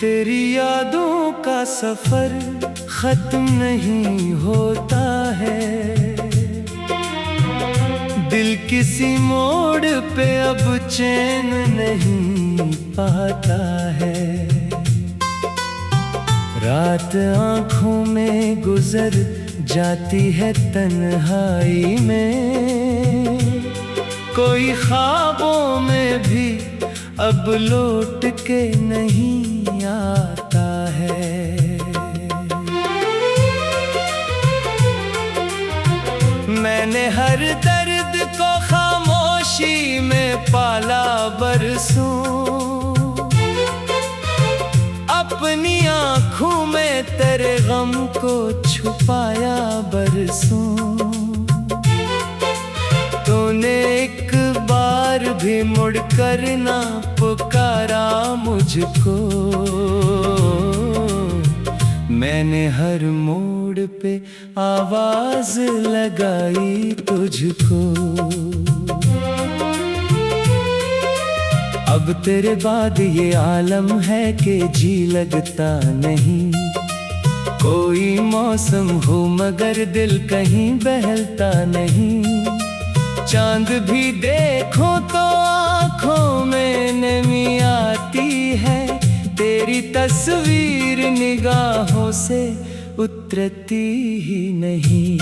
तेरी यादों का सफर खत्म नहीं होता है। दिल किसी मोड़ पे अब चैन नहीं पाता है। रात आँखों में गुजर जाती है तन्हाई में, कोई ख्वाबों में भी अब लौट के नहीं आता है। मैंने हर दर्द को खामोशी में पाला बरसों, अपनी आँखों में तेरे गम को छुपाया बरसों। तूने एक बार भी मुड़कर ना पुकारा मुझको, मैंने हर मोड़ पे आवाज लगाई तुझको। अब तेरे बाद ये आलम है कि जी लगता नहीं। कोई मौसम हो मगर दिल कहीं बहलता नहीं। चांद भी देखो तो आँखों में नमी आती है। तेरी तस्वीर निगाहों से उतरती ही नहीं।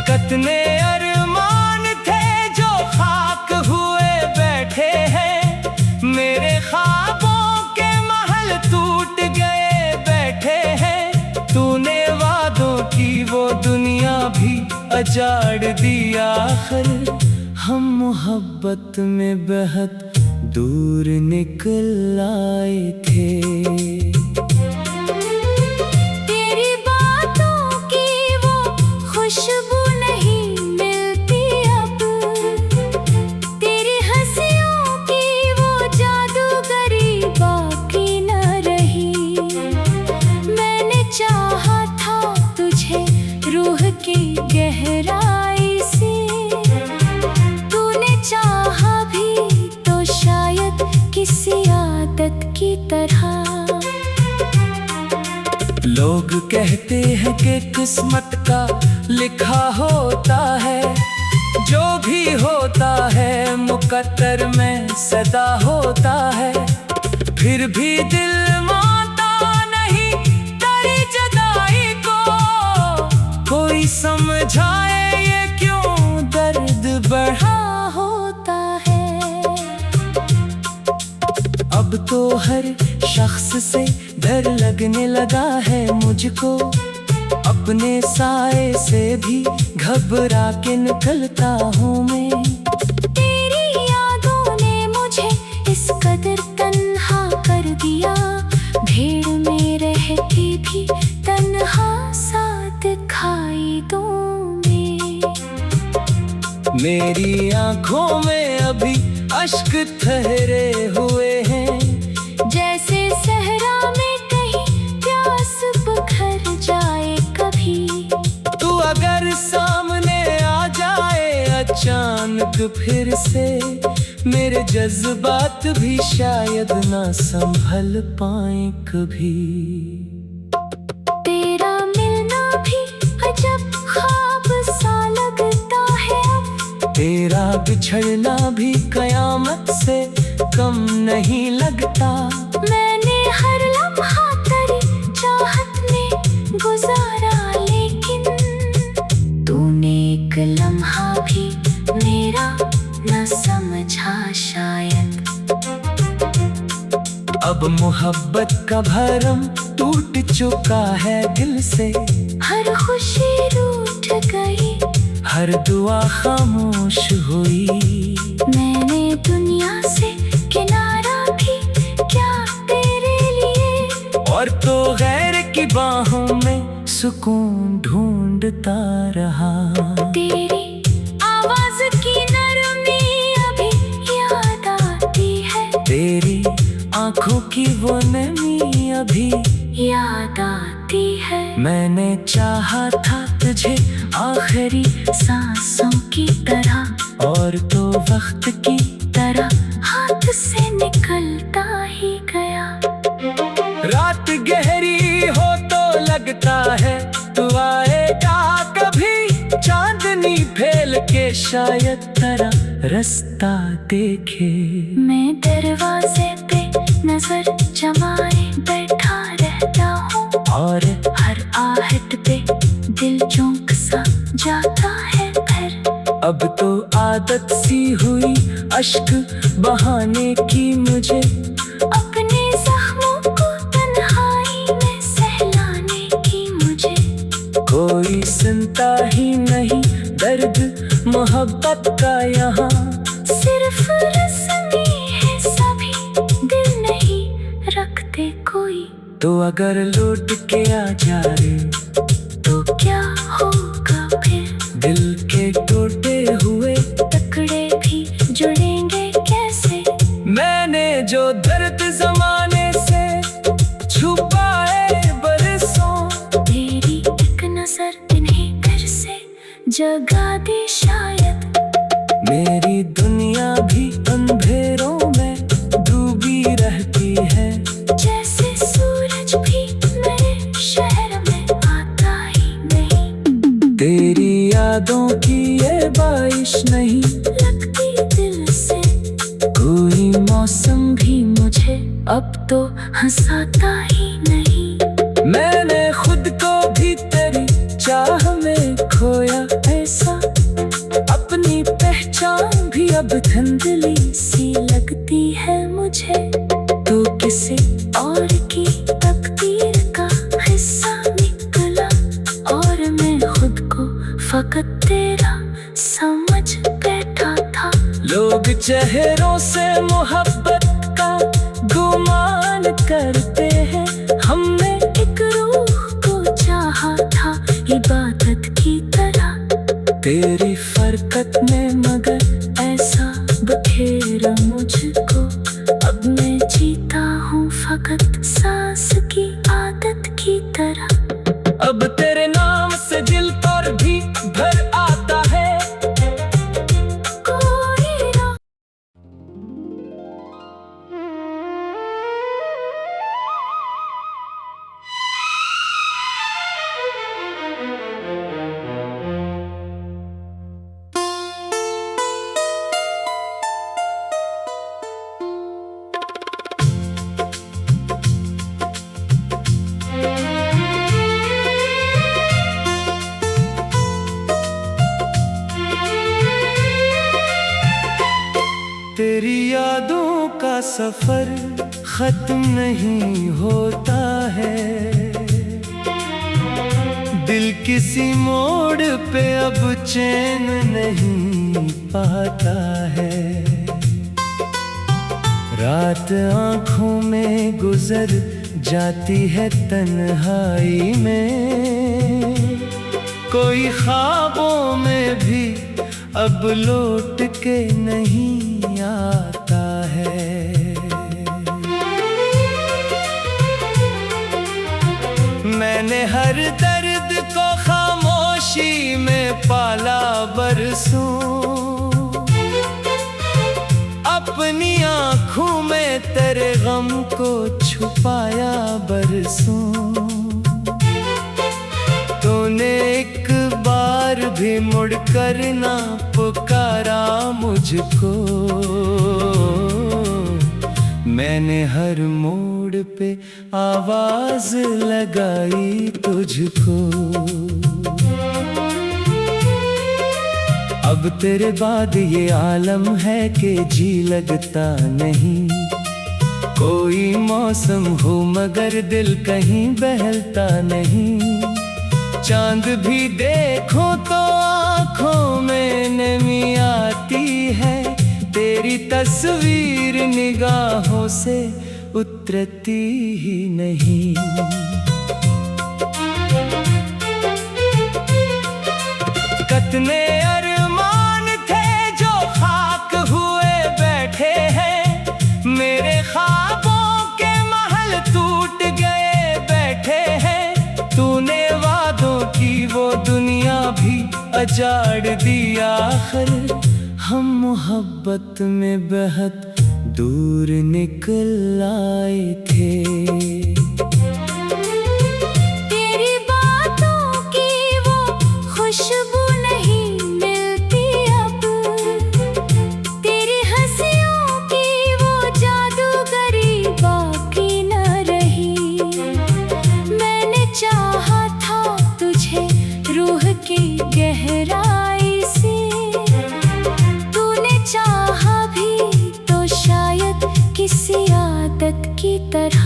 कितने अरमान थे जो खाक हुए बैठे हैं। मेरे ख्वाबों के महल टूट गए बैठे हैं। तूने वादों की वो दुनिया भी अजाड़ दी आखिर। हम मोहब्बत में बहुत दूर निकल आए थे। तेरी बातों की वो खुशबू नहीं मिलती अब। तेरी हंसियों की वो जादूगरी बाकी न रही। मैंने चाहा था तुझे रूह की गहराई से। चाहा भी तो शायद किसी आदत की तरह। लोग कहते हैं कि किस्मत का लिखा होता है। जो भी होता है मुकद्दर में सदा होता है। फिर भी दिल मानता नहीं तेरी जुदाई को। कोई समझाए ये क्यों दर्द बढ़ा अब तो हर शख्स से डर लगने लगा है मुझको। अपने साए से भी घबरा के निकलता हूँ मैं। तेरी यादों ने मुझे इस कदर तन्हा कर दिया। भीड़ में रहती भी तन्हा सा दिखाई दूँ मैं। मेरी आँखों में अभी अश्क ठहरे हुए हैं। जैसे सहरा में कहीं प्यास बुझ जाए कभी। तू अगर सामने आ जाए अचानक फिर से, मेरे जज्बात भी शायद ना संभल पाए कभी। तेरा मिलना भी अजब ख्वाब सा लगता है अब। तेरा बिछड़ना भी कयामत से कम नहीं लगता। मैंने हर लम्हा तेरी चाहत में गुजारा, लेकिन तूने एक लम्हा भी मेरा न समझा शायद। अब मोहब्बत का भरम टूट चुका है दिल से। हर खुशी रूठ गई, हर दुआ खामोश हुई। मैंने दुनिया से किनारा भी क्या तेरे लिए। और तो गैर की बाहों में सुकून ढूंढता रहा। तेरी आवाज की नरमी अभी याद आती है। तेरी आँखों की वो नमी अभी याद आती है। मैंने चाहा था तुझे आखिरी सांसों की तरह। और तो वक्त की तरह हाथ से निकलता ही गया। रात गहरी हो तो लगता है तू आएगा कभी, चांदनी फैल के शायद तरह रास्ता देखे। मैं दरवाजे पे नजर जमाए बैठा रहता हूँ, और हर आहट पे दिल चौंक सा जाता है फिर। अब तो आदत सी हुई अश्क बहाने की मुझे, अपने जख्मों को तन्हाई में सहलाने की मुझे। कोई सुनता ही नहीं दर्द मोहब्बत का यहाँ, सिर्फ रस्मी है सभी, दिल नहीं रखते कोई। तो अगर लौट के आ जा रे तो क्या होगा फिर, दिल के टूटे हुए टुकड़े भी जुड़ेंगे कैसे। मैंने जो दर्द जमाने से छुपाए बरसों, तेरी एक नजर इन्हें फिर से जगा दे शायद। मेरी दुनिया भी अंधेरों में डूबी रहती है, जैसे सूरज भी मेरे शहर में आता ही नहीं। तेरी यादों की ये बारिश नहीं लगती दिल से, कोई मौसम भी मुझे अब तो हंसाता ही नहीं। मैंने खुद को भी तेरी चाह में खोया ऐसा, अपनी पहचान भी अब धुंधली सी लगती है मुझे। तो किसी और की तकदीर का हिस्सा निकला, और मैं खुद को फकत तेरा समझ बैठा था। लोग चेहरों से मोहब्बत का गुमान करते हैं, हमने एक रूह को चाहा था इबादत की तरह। तेरी फरकत में मगर ऐसा बखेरा मुझको, अब मैं जीता हूँ फकत सांस की आदत की तरह। अब तेरे नाम से दिल पर भी भर आता है कोई ना तेरी यादों का सफर खत्म नहीं होता है, दिल किसी मोड़ पे अब चैन नहीं पाता है। रात आंखों में गुजर जाती है तन्हाई में, कोई ख्वाबों में भी अब लौट के नहीं आता है। मैंने हर दर्द को खामोशी में पाला बरसों, अपनी आँखों में तेरे गम को छुपाया बरसों। तूने एक बार भी मुड़कर ना पुकारा मुझको, मैंने हर मोड़ पे आवाज लगाई तुझको। अब तेरे बाद ये आलम है कि जी लगता नहीं, कोई मौसम हो मगर दिल कहीं बहलता नहीं। चांद भी देखो तो आँखों में नमी आती है, तेरी तस्वीर निगाहों से उतरती ही नहीं। कितने अरमान थे जो खाक हुए बैठे हैं, मेरे ख्वाबों के महल टूट गए बैठे हैं। तूने वादों की वो दुनिया भी अजाड़ दी आखिर, हम मोहब्बत में बहुत दूर निकल आए थे। तेरी बातों की वो खुशबू नहीं मिलती अब, तेरी हंसियों की वो जादूगरी बाकी न रही। मैंने चाहा था तुझे रूह की गहराई से, तूने चाहा भी तो शायद किसी आदत की तरह।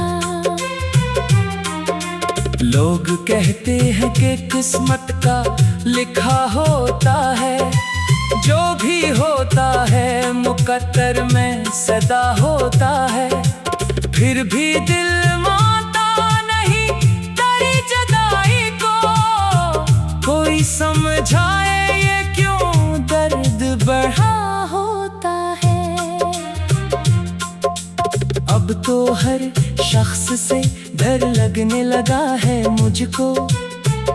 लोग कहते हैं कि किस्मत का लिखा होता है, जो भी होता है मुकद्दर में सदा होता है। फिर भी दिल मानता नहीं तेरी जुदाई को, कोई समझाए ये क्यों दर्द बढ़ा होता है। अब तो हर शख्स से डर लगने लगा है मुझको,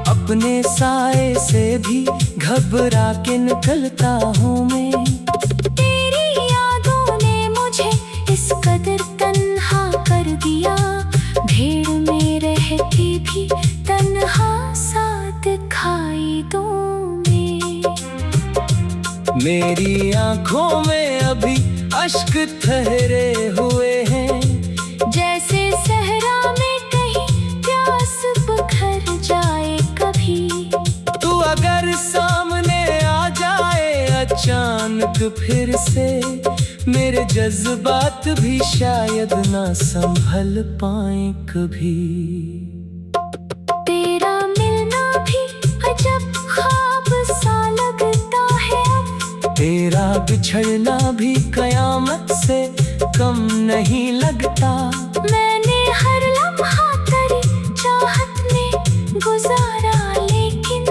अपने साए से भी घबरा के निकलता हूँ मैं। तेरी यादों ने मुझे इस कदर तन्हा कर दिया, भीड़ में रहती भी तन्हा सा दिखाई दूं मैं। मेरी आंखों में अभी अश्क ठहरे हुए हैं, जैसे सहरा में कहीं प्यास बुझ जाए कभी। तू अगर सामने आ जाए अचानक फिर से, मेरे जज्बात भी शायद ना संभल पाए कभी। तेरा मिलना भी अजब ख्वाब सा लगता है अब, तेरा बिछड़ना भी कयामत से कम नहीं लगता। मैंने हर लम्हा तेरी चाहत में गुजारा, लेकिन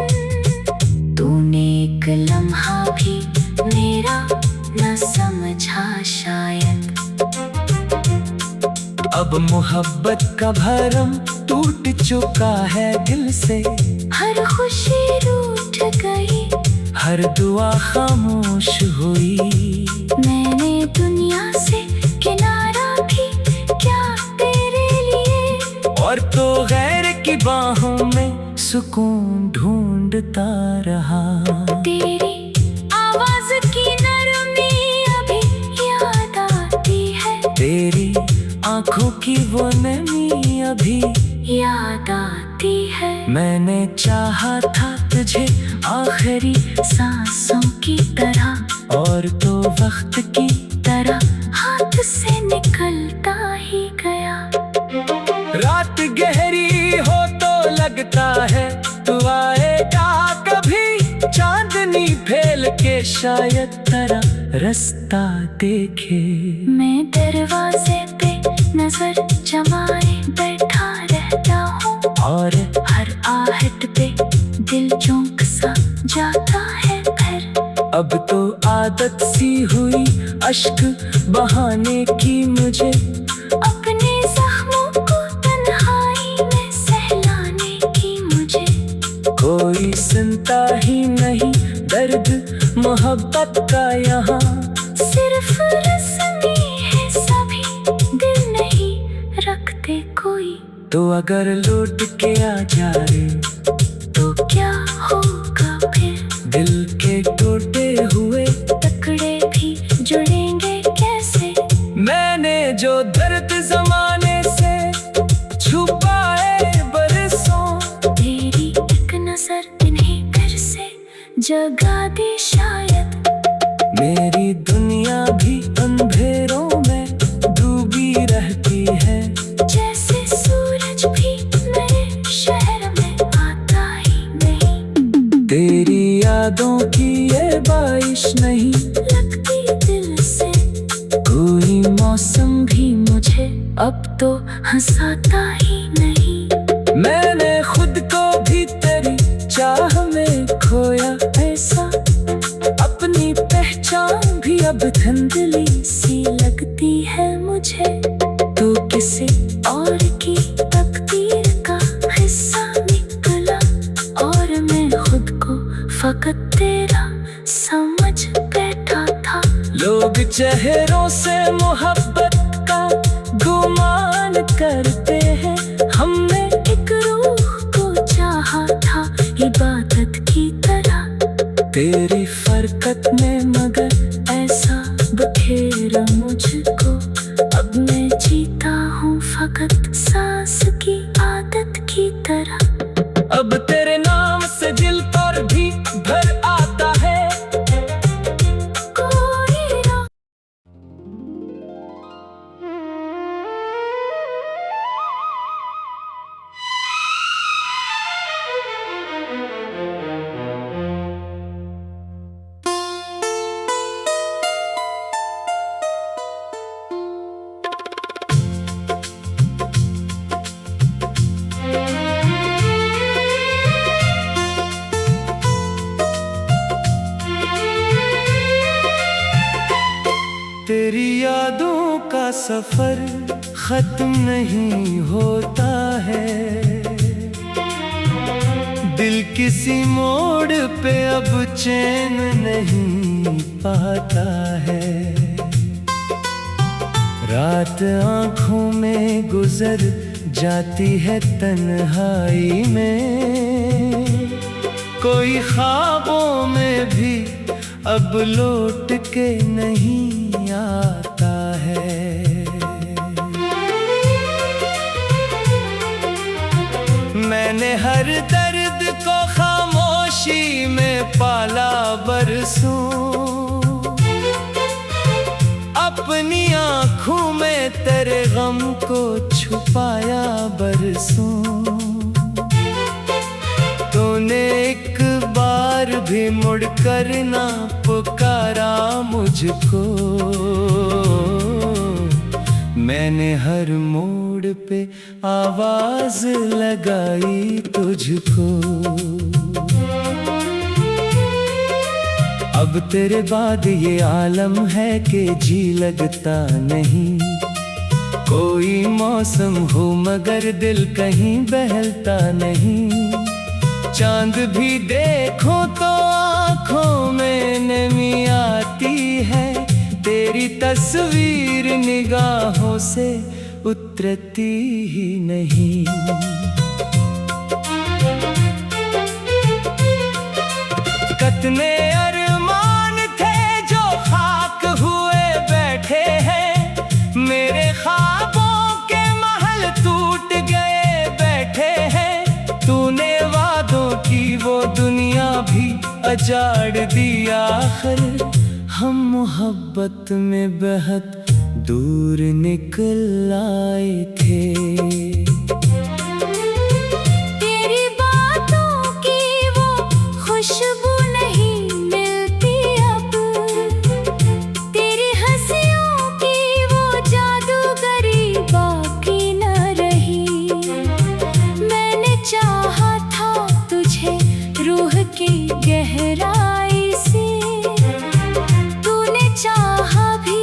तूने एक लम्हा भी मेरा न समझा शायद। अब मोहब्बत का भरम टूट चुका है दिल से, हर खुशी रूठ गई, हर दुआ खामोश हुई। मैंने दुनिया से किनारा भी क्या तेरे लिए, और तो गैर की बाहों में सुकून ढूंढता रहा। तेरी आवाज की नरमी अभी याद आती है, तेरी आंखों की वो नमी अभी याद आती है। मैंने चाहा था तुझे आखिरी सांसों की तरह, और तो वक्त की तरह हाथ से निकलता ही गया। रात गहरी हो तो लगता है तू आएगा कभी, चांदनी फैल के शायद तरह रास्ता देखे। मैं दरवाजे पे नजर जमाए बैठा रहता हूँ, और हर आहट पे दिल चौंक सा जाता है फिर। अब तो आदत सी हुई अश्क बहाने की मुझे, अपने जख्मों को तन्हाई में सहलाने की मुझे। कोई सुनता ही नहीं दर्द मोहब्बत का यहाँ, सिर्फ रस्मी है सभी, दिल नहीं रखते कोई। तो अगर लौट के आ जा रे तो क्या होगा फिर, दिल के टूटे हुए टुकड़े भी जुड़ेंगे कैसे। मैंने जो दर्द जमाने से छुपाए बरसों, तेरी एक नजर इन्हें फिर से जगा दी शायद। मेरी दुनिया भी अंधेरों में डूबी रहती है, जैसे सूरज भी मेरे शहर में आता ही नहीं। तेरी यादों की ये बारिश नहीं लगती दिल से, कोई मौसम भी मुझे अब तो हंसाता ही नहीं। मैंने खुद को भी तेरी चाह में खोया ऐसा, अपनी पहचान भी अब धुंधली सी लगती है मुझे। तो किसी और की तकदीर का हिस्सा निकला, और मैं खुद को फकत तेरा समझ बैठा था। चेहरों से मोहब्बत का गुमान करते हैं। हमने एक रूह को चाहा था इबादत की तरह, तेरी फरकत ने मगर ऐसा बखेरा मुझको। अब मैं जीता हूँ फकत सांस की आदत की तरह। अब तेरे नाम से दिल पर भी भर आता है कोई ना। तेरी यादों का सफर खत्म नहीं होता है, दिल किसी मोड़ पे अब चैन नहीं पाता है। रात आँखों में गुजर जाती है तन्हाई में, कोई ख्वाबों में भी अब लौट के नहीं आता है। मैंने हर दर्द को खामोशी में पाला बरसों, अपनी आँखों में तेरे गम को छुपाया बरसों। तूने एक बार भी मुड़कर ना पुकारा मुझको, मैंने हर मोड़ पे आवाज लगाई तुझको। अब तेरे बाद ये आलम है कि जी लगता नहीं, कोई मौसम हो मगर दिल कहीं बहलता नहीं। चांद भी देखो तो आँखों में नमी आती है, तेरी तस्वीर निगाहों से उतरती ही नहीं। कितने अरमान थे जो खाक हुए बैठे हैं, मेरे ख्वाबों के महल टूट गए बैठे हैं। तूने वादों की वो दुनिया भी अजाड़ दी आखिर, हम मोहब्बत में बहुत दूर निकल आए थे। तेरी बातों की वो खुशबू नहीं मिलती अब, तेरी हंसियों की वो जादूगरी बाकी न रही। मैंने चाहा था तुझे रूह की गहराई से, तूने चाहा भी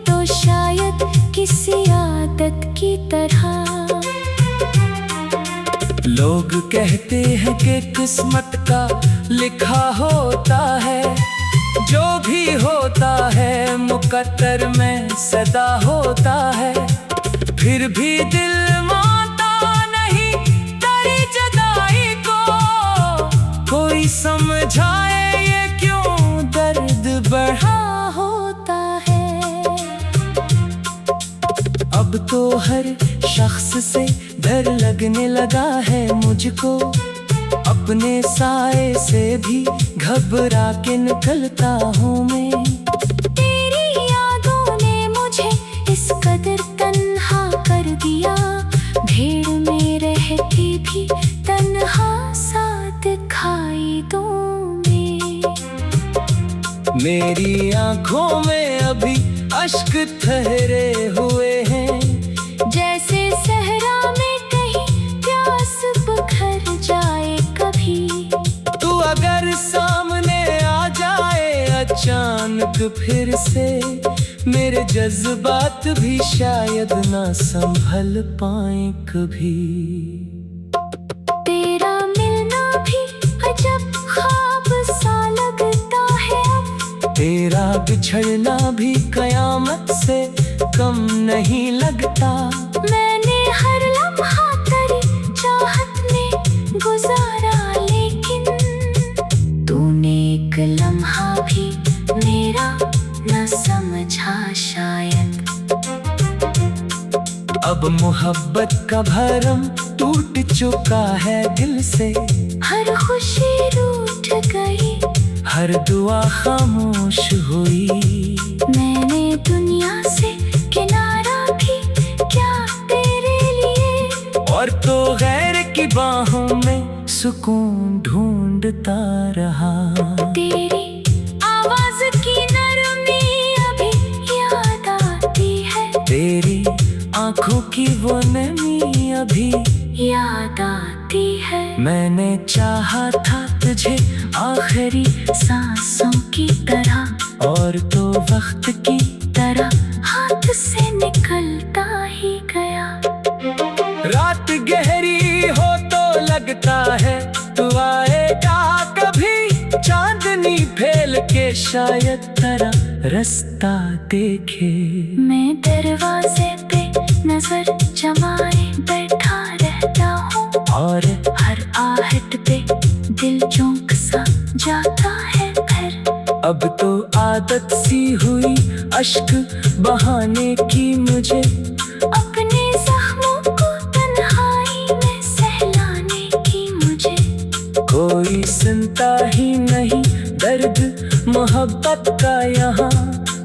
तो शायद किसी आदत की तरह। लोग कहते हैं कि किस्मत का लिखा होता है, जो भी होता है मुकद्दर में सदा होता है। फिर भी दिल मानता नहीं तेरी जुदाई को, कोई समझाए ये क्यों दर्द बढ़ा होता है। अब तो हर शख्स से डर लगने लगा है मुझको, अपने साए से भी घबरा के निकलता हूँ मैं। तेरी यादों ने मुझे इस कदर तन्हा कर दिया, भीड़ में रह के भी तन्हा सा दिखाई दूं मैं। मेरी आँखों में अभी अश्क ठहरे हुए हैं, जैसे सहरा में कहीं प्यास बुझ जाए कभी। तू अगर सामने आ जाए अचानक फिर से, मेरे जज्बात भी शायद ना संभल पाए कभी। तेरा मिलना भी अजब ख्वाब सा लगता है अब, तेरा बिछड़ना भी कयामत से कम नहीं लगता। मैंने हर लम्हा तेरी चाहत में गुजारा, लेकिन तूने एक लम्हा भी मेरा न समझा शायद। अब मोहब्बत का भरम टूट चुका है दिल से, हर खुशी रूठ गई, हर दुआ खामोश हुई। मैंने दुनिया से किनारा भी क्या तेरे लिए, और तो गैर की बाहों में सुकून ढूंढता रहा। तेरी आवाज की नरमी अभी याद आती है, तेरी आंखों की वो नमी अभी याद आती है। मैंने चाहा था तुझे आखिरी सांसों की तरह, और तो वक्त की तरह हाथ से निकलता ही गया। रात गहरी हो तो लगता है तू आएगा कभी, चांदनी फैल के शायद तरह रास्ता देखे। मैं दरवाजे पे नजर जमाए बैठा रहता हूँ, और हर आहट पे दिल चौंक सा जाता है फिर। अब तो आदत सी हुई अश्क बहाने की मुझे, अपने जख्मों को तन्हाई में सहलाने की मुझे। कोई सुनता ही नहीं दर्द मोहब्बत का यहाँ,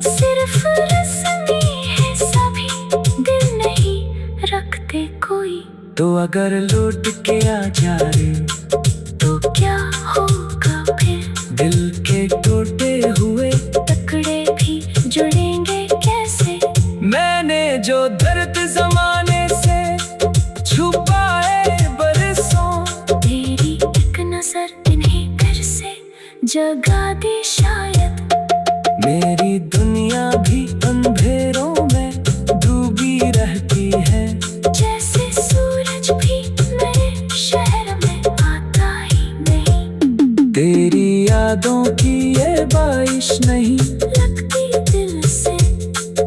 सिर्फ रस्मी है सभी, दिल नहीं रखते कोई। तो अगर लौट के आ जा रे तो क्या होगा फिर, दिल के टूटे हुए टुकड़े भी जुड़ेंगे कैसे। मैंने जो दर्द जमाने से छुपाए बरसों, तेरी एक नजर इन्हें फिर से जगा दे शायद। मेरी दुनिया भी अंधेरों में डूबी रहती है, जैसे सूरज भी मेरे शहर में आता ही नहीं। तेरी यादों की ये बारिश नहीं लगती दिल से,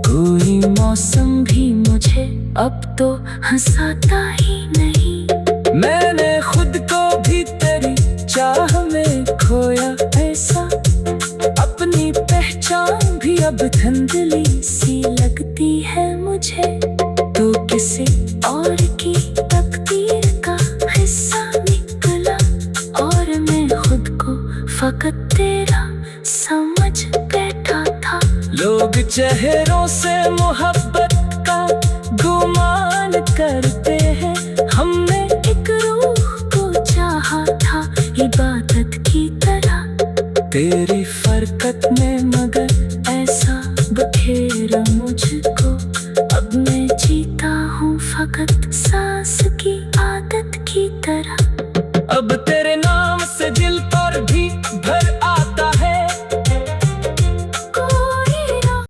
कोई मौसम भी मुझे अब तो हंसाता ही नहीं। मैंने खुद को भी तेरी चाह में खोया ऐसा, अपनी पहचान भी अब धुंधली सी लगती है मुझे। तो किसी और की तकदीर का हिस्सा निकला, और मैं खुद को फकत तेरा समझ बैठा था। लोग चेहरों से मोहब्बत का गुमान करते हैं, हमने एक रूह को चाहा था इबादत की तरह। तेरी फरकत ने मगर ऐसा बखेरा मुझको, अब मैं जीता हूँ फकत सांस की आदत की तरह। अब तेरे नाम से दिल पर भी भर आता है कोई ना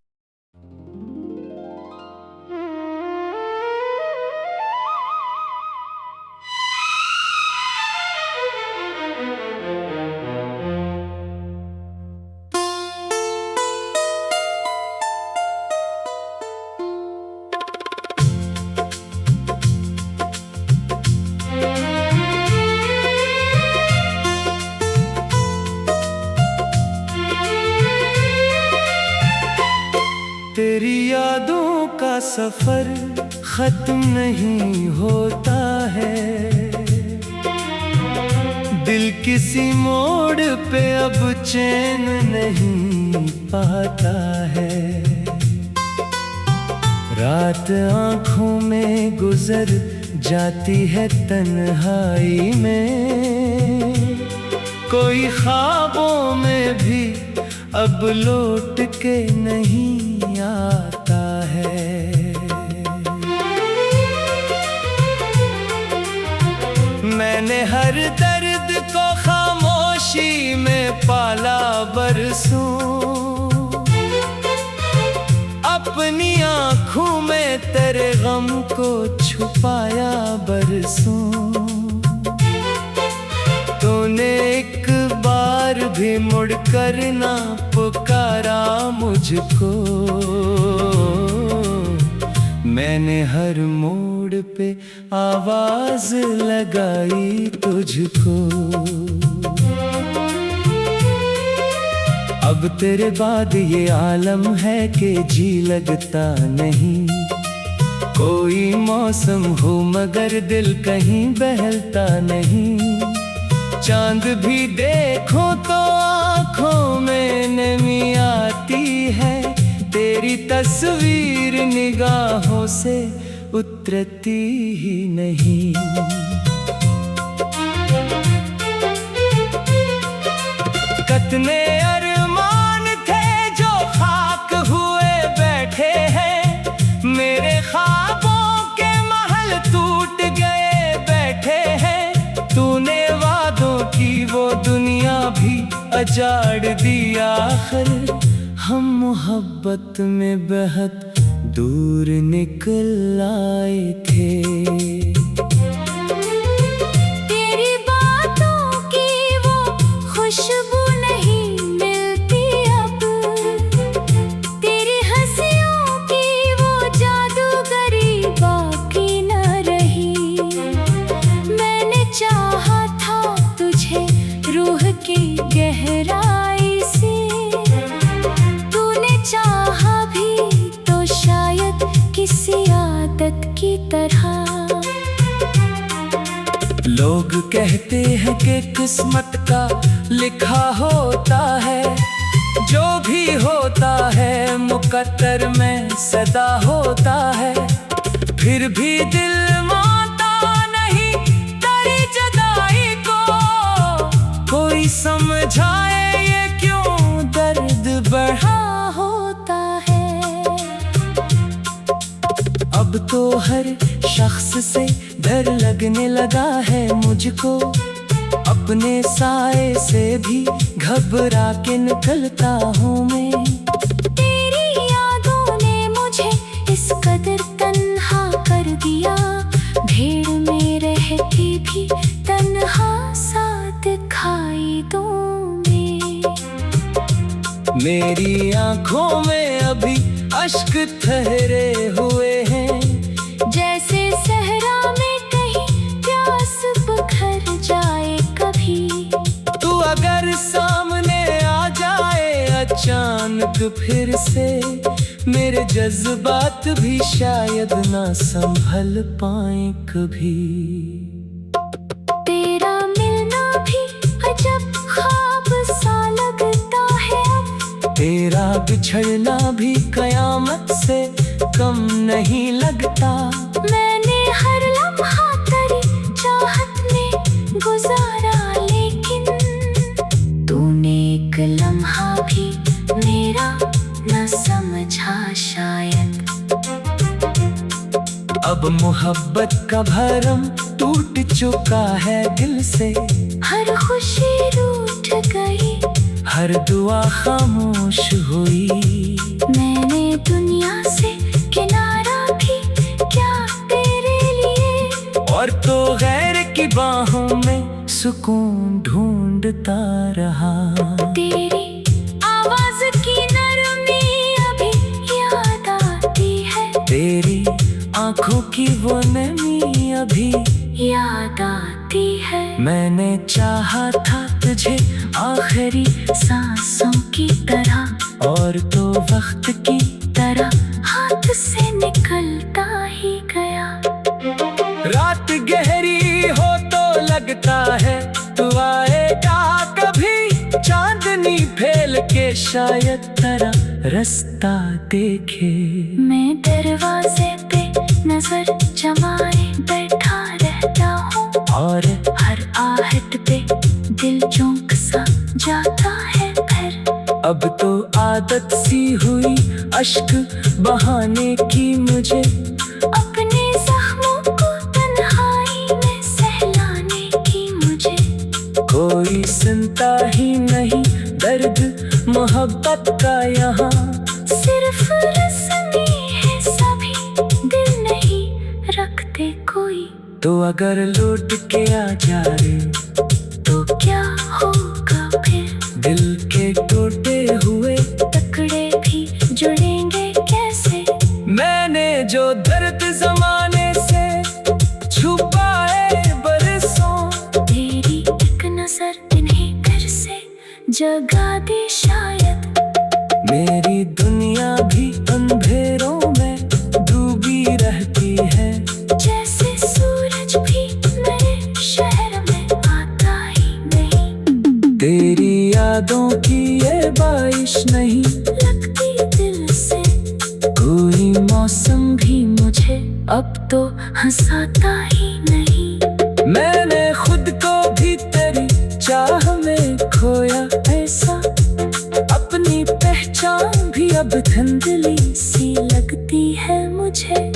तेरी यादों का सफर खत्म नहीं होता है, दिल किसी मोड़ पे अब चैन नहीं पाता है। रात आंखों में गुजर जाती है तन्हाई में, कोई ख्वाबों में भी अब लौट के नहीं आता है। मैंने हर दर्द को खामोशी में पाला बरसों, अपनी आँखों में तेरे गम को छुपाया बरसों। तूने एक बार कभी मुड़कर ना पुकारा मुझको। मैंने हर मोड़ पे आवाज लगाई तुझको। अब तेरे बाद ये आलम है कि जी लगता नहीं। कोई मौसम हो मगर दिल कहीं बहलता नहीं। चांद भी देखो तो आँखों में नमी आती है। तेरी तस्वीर निगाहों से उतरती ही नहीं। कितने अरमान थे जो खाक हुए बैठे हैं। मेरे ख्वाबों के महल टूट गए बैठे हैं। तूने वादों की वो दुनिया भी अजाड़ दी आखिर। हम मोहब्बत में बहुत दूर निकल आए थे। तेरी बातों की वो खुशबू नहीं मिलती अब। तेरी हंसियों की वो जादूगरी बाकी न रही। मैंने चाहा था तुझे रूह की गहराई से। तूने चाहा भी तो शायद किसी आदत की तरह। लोग कहते हैं कि किस्मत का लिखा होता है। जो भी होता है मुकद्दर में सदा होता है। फिर भी दिल मानता नहीं तेरी जुदाई को। कोई समझाए ये क्यों दर्द बढ़ा होता है। अब तो हर शख्स से डर लगने लगा है मुझको। अपने साए से भी घबरा के निकलता हूँ मैं। तेरी यादों ने मुझे इस कदर तन्हा कर दिया। भीड़ में रहती भी तन्हा सा दिखाई दूँ मैं। मेरी आंखों में अभी अश्क ठहरे हुए हैं। जैसे सहरा में कहीं प्यास बुझ जाए कभी। तू अगर सामने आ जाए अचानक फिर से। मेरे जज्बात भी शायद ना संभल पाए कभी। तेरा मिलना भी अजब ख्वाब सा लगता है अब। तेरा बिछड़ना भी कयामत से कम नहीं लगता। मैंने हर लम्हा तेरी चाहत में गुजारा लेकिन तूने एक लम्हा भी मेरा न समझा शायद। अब मोहब्बत का भरम टूट चुका है दिल से। हर खुशी रूठ गई, हर दुआ खामोश हुई। मैंने दुनिया से किनारा भी क्या तेरे लिए। और तो गैर की बाहों में सुकून ढूंढता रहा। तेरी आवाज की नरमी अभी याद आती है। तेरी आंखों की वो नमी अभी याद आती है। मैंने चाहा था तुझे आखिरी सांसों की तरह और तो वक्त की तरह हाथ से निकलता ही गया। रात गहरी हो तो लगता है तू आएगा कभी। चांदनी फैल के शायद तेरा रास्ता देखे। मैं दरवाजे पे नजर जमाए बैठा रहता हूँ। और हर आहट पे दिल चौंक सा जाता है फिर। अब तो आदत सी हुई अश्क बहाने की मुझे। अपने जख्मों को तन्हाई में सहलाने की मुझे। कोई सुनता ही नहीं दर्द मोहब्बत का यहाँ। सिर्फ रस्मी है सभी, दिल नहीं रखते कोई। तो अगर लौट के आ जाए तो क्या होगा फिर। दिल मैंने जो दर्द जमाने से छुपाए बरसों, तेरी एक नजर इन्हें घर से जगा दे शायद। मेरी दुनिया भी अंधेरों में डूबी रहती है, जैसे सूरज भी मेरे शहर में आता ही नहीं। तेरी यादों की ये बारिश नहीं लगती दिल से, कोई मौसम भी मुझे अब तो हंसाता ही नहीं। मैंने खुद को भी तेरी चाह में खोया ऐसा, अपनी पहचान भी अब धुंधली सी लगती है मुझे।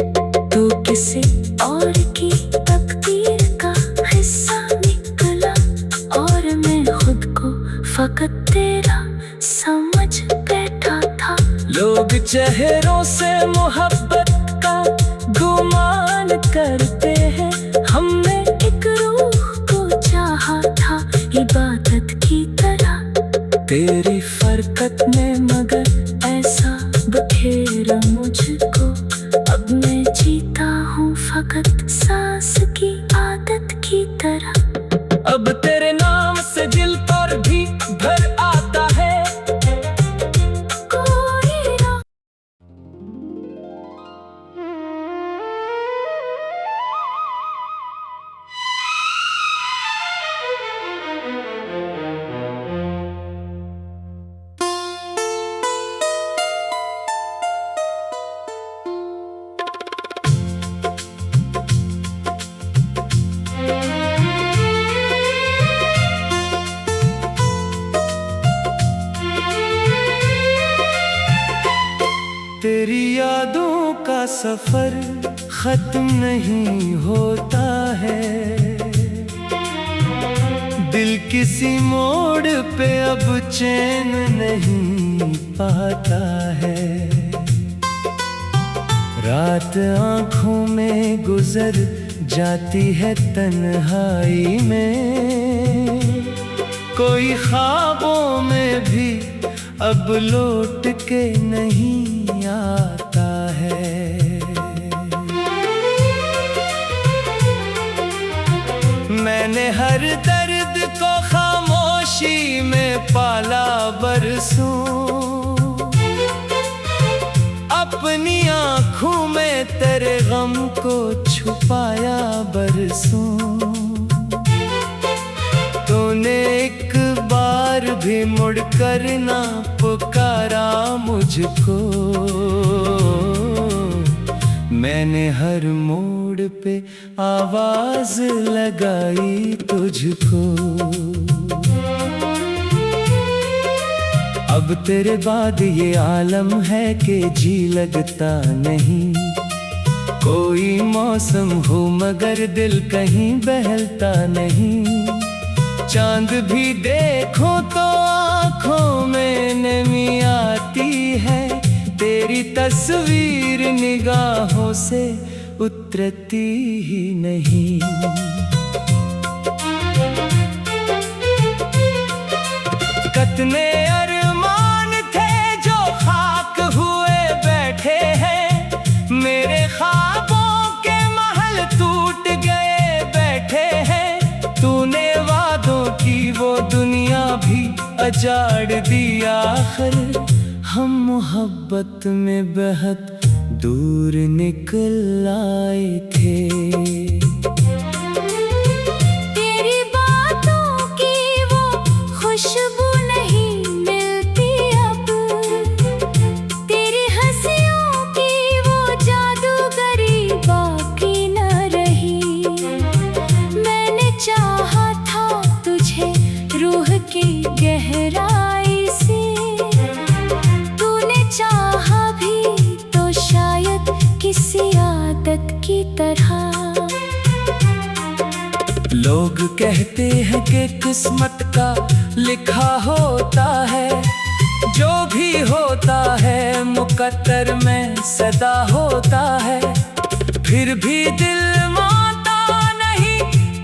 तो किसी और की तकदीर का हिस्सा निकला, और मैं खुद को फकत तेरा समझ बैठा था। लोग चेहरों से मोहब्बत का गुमान करते हैं, हमने एक रूह को चाहा था इबादत की तरह। तेरी फरकत ने मगर ऐसा बखेरा मुझको, अब मैं जीता हूँ फकत सांस की आदत की तरह। अब तेरे नाम से दिल पर भी भर आता है कोई राह। तेरी यादों का सफर खत्म नहीं होता है, दिल किसी मोड़ पे अब चैन नहीं पाता है। रात आंखों में गुजर जाती है तन्हाई में, कोई ख्वाबों में भी अब लौट के नहीं आता है। मैंने हर दर्द को खामोशी में पाला बरसों, अपनी आँखों में तेरे गम को छुपाया बरसों। तूने एक बार भी मुड़कर ना पुकारा मुझको, मैंने हर मोड़ पे आवाज लगाई तुझको। अब तेरे बाद ये आलम है कि जी लगता नहीं, कोई मौसम हो मगर दिल कहीं बहलता नहीं। चांद भी देखो तो आँखों में नमी आती है, तेरी तस्वीर निगाहों से उतरती ही नहीं। कितने अरमान थे जो खाक हुए बैठे हैं, मेरे ख्वाबों के महल टूट गए बैठे हैं। तूने वादों की वो दुनिया भी अजाड़ दी आखिर, हम मोहब्बत में बहुत दूर निकल आए थे। तेरी बातों की वो खुशबू नहीं मिलती अब, तेरी हंसियों की वो जादूगरी बाकी न रही। मैंने चाहा था तुझे रूह की गहराई से, तूने चाहा भी तो शायद किसी आदत की तरह। लोग कहते हैं कि किस्मत का लिखा होता है, जो भी होता है मुकद्दर में सदा होता है। फिर भी दिल मानता नहीं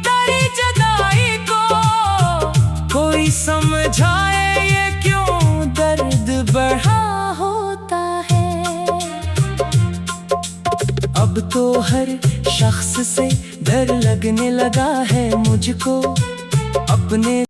तेरी जुदाई को, कोई समझाए ये क्यों दर्द बढ़ा होता है तो हर शख्स से डर लगने लगा है मुझको, अपने